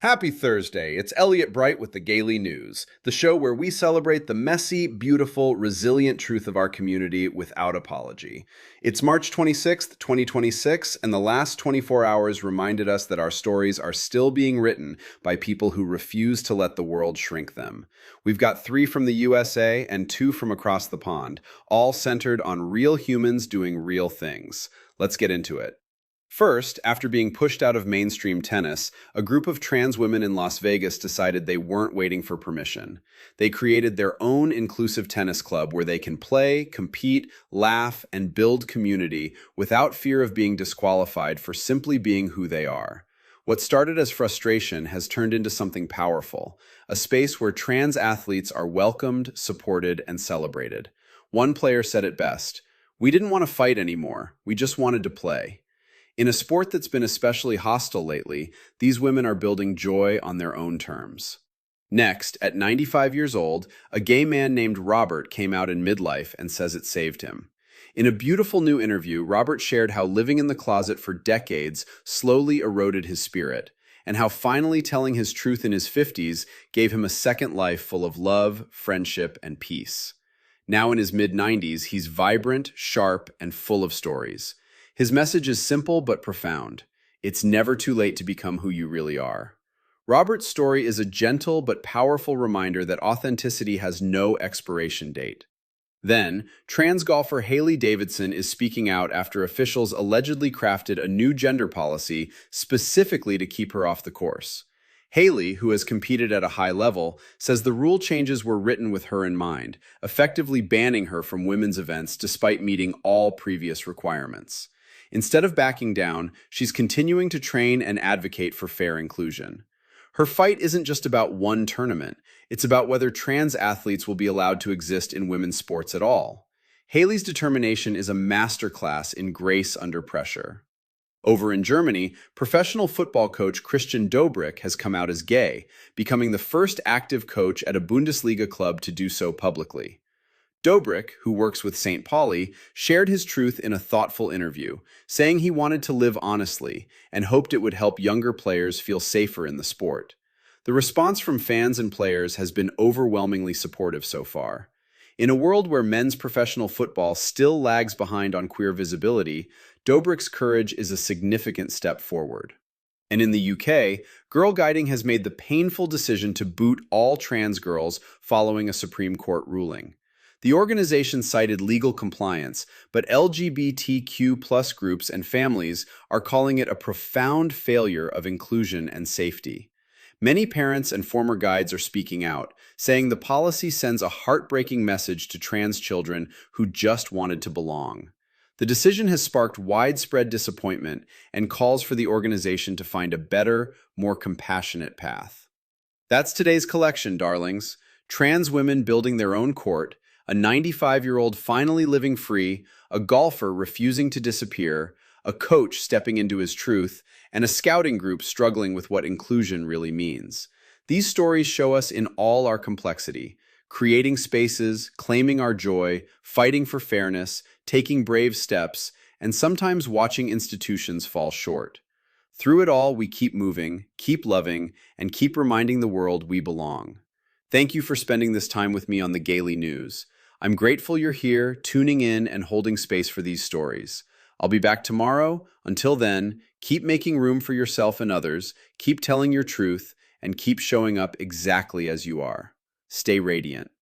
Happy Thursday. It's Elliot Bright with the Gaily News, the show where we celebrate the messy, beautiful, resilient truth of our community without apology. It's March 26th, 2026, and the last 24 hours reminded us that our stories are still being written by people who refuse to let the world shrink them. We've got 3 from the USA and 2 from across the pond, all centered on real humans doing real things. Let's get into it. First, after being pushed out of mainstream tennis, a group of trans women in Las Vegas decided they weren't waiting for permission. They created their own inclusive tennis club where they can play, compete, laugh, and build community without fear of being disqualified for simply being who they are. What started as frustration has turned into something powerful, a space where trans athletes are welcomed, supported, and celebrated. One player said it best: "We didn't want to fight anymore, we just wanted to play." In a sport that's been especially hostile lately, these women are building joy on their own terms. Next, at 95 years old, a gay man named Robert came out in midlife and says it saved him. In a beautiful new interview, Robert shared how living in the closet for decades slowly eroded his spirit, and how finally telling his truth in his 50s gave him a second life full of love, friendship, and peace. Now in his mid-90s, he's vibrant, sharp, and full of stories. His message is simple but profound. It's never too late to become who you really are. Robert's story is a gentle but powerful reminder that authenticity has no expiration date. Then, trans golfer Haley Davidson is speaking out after officials allegedly crafted a new gender policy specifically to keep her off the course. Haley, who has competed at a high level, says the rule changes were written with her in mind, effectively banning her from women's events despite meeting all previous requirements. Instead of backing down, she's continuing to train and advocate for fair inclusion. Her fight isn't just about one tournament, it's about whether trans athletes will be allowed to exist in women's sports at all. Haley's determination is a masterclass in grace under pressure. Over in Germany, professional football coach Christian Dobrik has come out as gay, becoming the first active coach at a Bundesliga club to do so publicly. Dobrik, who works with St. Pauli, shared his truth in a thoughtful interview, saying he wanted to live honestly and hoped it would help younger players feel safer in the sport. The response from fans and players has been overwhelmingly supportive so far. In a world where men's professional football still lags behind on queer visibility, Dobrik's courage is a significant step forward. And in the UK, Girl Guiding has made the painful decision to boot all trans girls following a Supreme Court ruling. The organization cited legal compliance, but LGBTQ+ groups and families are calling it a profound failure of inclusion and safety. Many parents and former guides are speaking out, saying the policy sends a heartbreaking message to trans children who just wanted to belong. The decision has sparked widespread disappointment and calls for the organization to find a better, more compassionate path. That's today's collection, darlings. Trans women building their own court, a 95-year-old finally living free, a golfer refusing to disappear, a coach stepping into his truth, and a scouting group struggling with what inclusion really means. These stories show us in all our complexity, creating spaces, claiming our joy, fighting for fairness, taking brave steps, and sometimes watching institutions fall short. Through it all, we keep moving, keep loving, and keep reminding the world we belong. Thank you for spending this time with me on the Gaily News. I'm grateful you're here, tuning in and holding space for these stories. I'll be back tomorrow. Until then, keep making room for yourself and others, keep telling your truth, and keep showing up exactly as you are. Stay radiant.